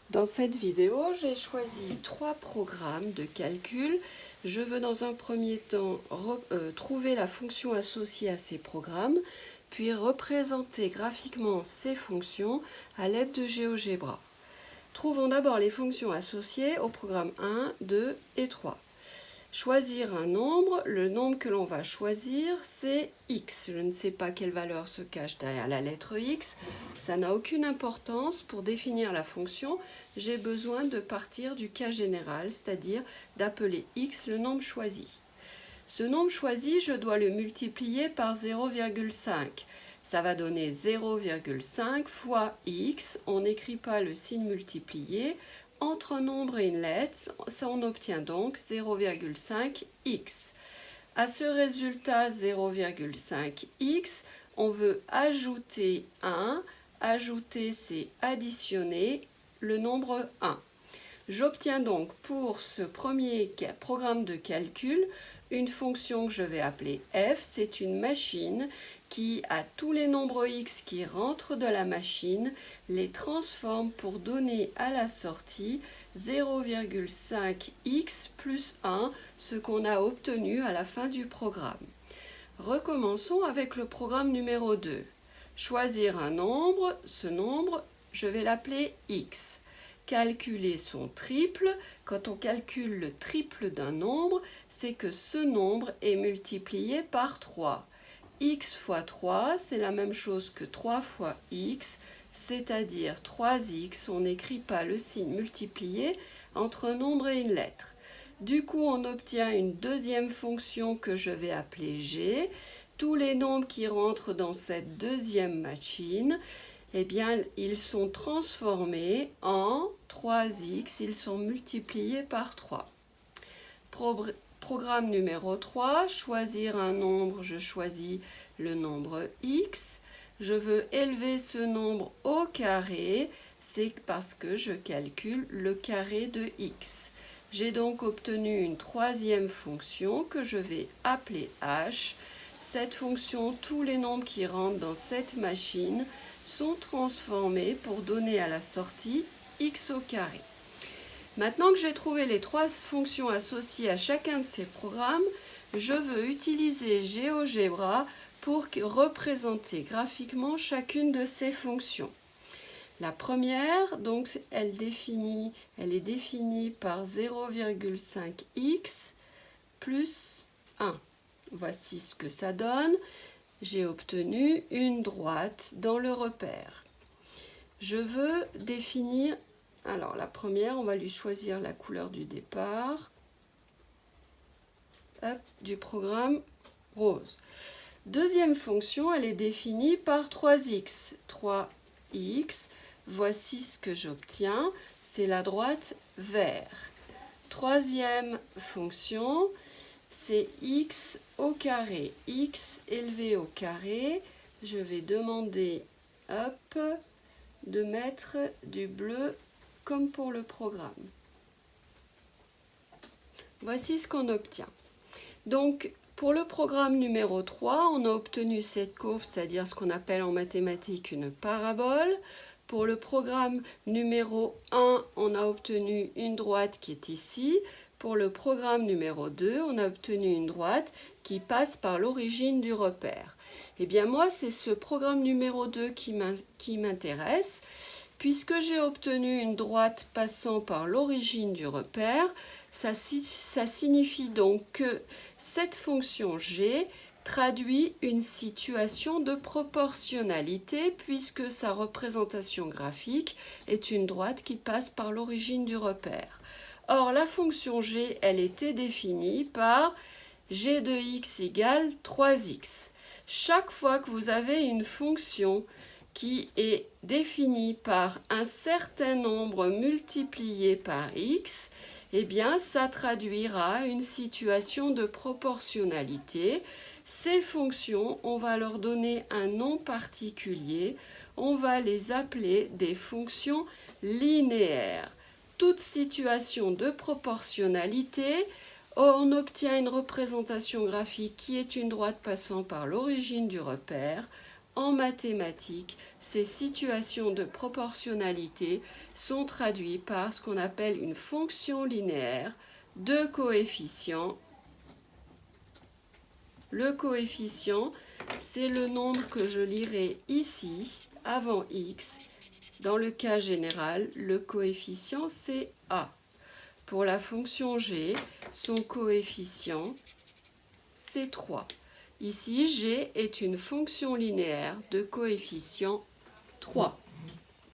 Dans cette vidéo, j'ai choisi 3 programmes de calcul. Je veux dans un premier temps trouver la fonction associée à ces programmes, puis représenter graphiquement ces fonctions à l'aide de GeoGebra. Trouvons d'abord les fonctions associées aux programmes 1, 2 et 3. Choisir un nombre, le nombre que l'on va choisir, c'est x. Je ne sais pas quelle valeur se cache derrière la lettre x. Ça n'a aucune importance. Pour définir la fonction, j'ai besoin de partir du cas général, c'est-à-dire d'appeler x le nombre choisi. Ce nombre choisi, je dois le multiplier par 0,5. Ça va donner 0,5 fois x. On n'écrit pas le signe multiplié. Entre un nombre et une lettre, on obtient donc 0,5x. À ce résultat 0,5x, on veut ajouter 1. Ajouter, c'est additionner le nombre 1. J'obtiens donc pour ce premier programme de calcul une fonction que je vais appeler f. C'est une machine qui, à tous les nombres x qui rentrent de la machine, les transforme pour donner à la sortie 0,5x plus 1, ce qu'on a obtenu à la fin du programme. Recommençons avec le programme numéro 2. Choisir un nombre, ce nombre, je vais l'appeler x. Calculer son triple. Quand on calcule le triple d'un nombre, c'est que ce nombre est multiplié par 3. X fois 3, c'est la même chose que 3 fois x, c'est-à-dire 3x. On n'écrit pas le signe multiplié entre un nombre et une lettre. Du coup, on obtient une deuxième fonction que je vais appeler g. Tous les nombres qui rentrent dans cette deuxième machine, eh bien, ils sont transformés en 3x, ils sont multipliés par 3. Programme numéro 3, choisir un nombre, je choisis le nombre x. Je veux élever ce nombre au carré, c'est parce que je calcule le carré de x. J'ai donc obtenu une troisième fonction que je vais appeler h. Cette fonction, tous les nombres qui rentrent dans cette machine sont transformés pour donner à la sortie x au carré. Maintenant que j'ai trouvé les 3 fonctions associées à chacun de ces programmes, je veux utiliser GeoGebra pour représenter graphiquement chacune de ces fonctions. La première, donc, elle est définie par 0,5x plus 1. Voici ce que ça donne. J'ai obtenu une droite dans le repère. Je veux définir, alors la première, on va lui choisir la couleur du départ, du programme rose. Deuxième fonction, elle est définie par 3x. 3x, voici ce que j'obtiens, c'est la droite vert. Troisième fonction, c'est x au carré. X élevé au carré, je vais demander de mettre du bleu comme pour le programme. Voici ce qu'on obtient. Donc, pour le programme numéro 3, on a obtenu cette courbe, c'est-à-dire ce qu'on appelle en mathématiques une parabole. Pour le programme numéro 1, on a obtenu une droite qui est ici. Pour le programme numéro 2, on a obtenu une droite qui passe par l'origine du repère. Eh bien moi, c'est ce programme numéro 2 qui m'intéresse. Puisque j'ai obtenu une droite passant par l'origine du repère, ça signifie donc que cette fonction g traduit une situation de proportionnalité puisque sa représentation graphique est une droite qui passe par l'origine du repère. Or, la fonction g, elle était définie par g de x égale 3x. Chaque fois que vous avez une fonction qui est définie par un certain nombre multiplié par x, eh bien, ça traduira une situation de proportionnalité. Ces fonctions, on va leur donner un nom particulier. On va les appeler des fonctions linéaires. Toute situation de proportionnalité, on obtient une représentation graphique qui est une droite passant par l'origine du repère en mathématiques, ces situations de proportionnalité sont traduites par ce qu'on appelle une fonction linéaire de coefficients. Le coefficient, c'est le nombre que je lirai ici, avant x. Dans le cas général, le coefficient, c'est a. Pour la fonction g, son coefficient, c'est 3. Ici, g est une fonction linéaire de coefficient 3.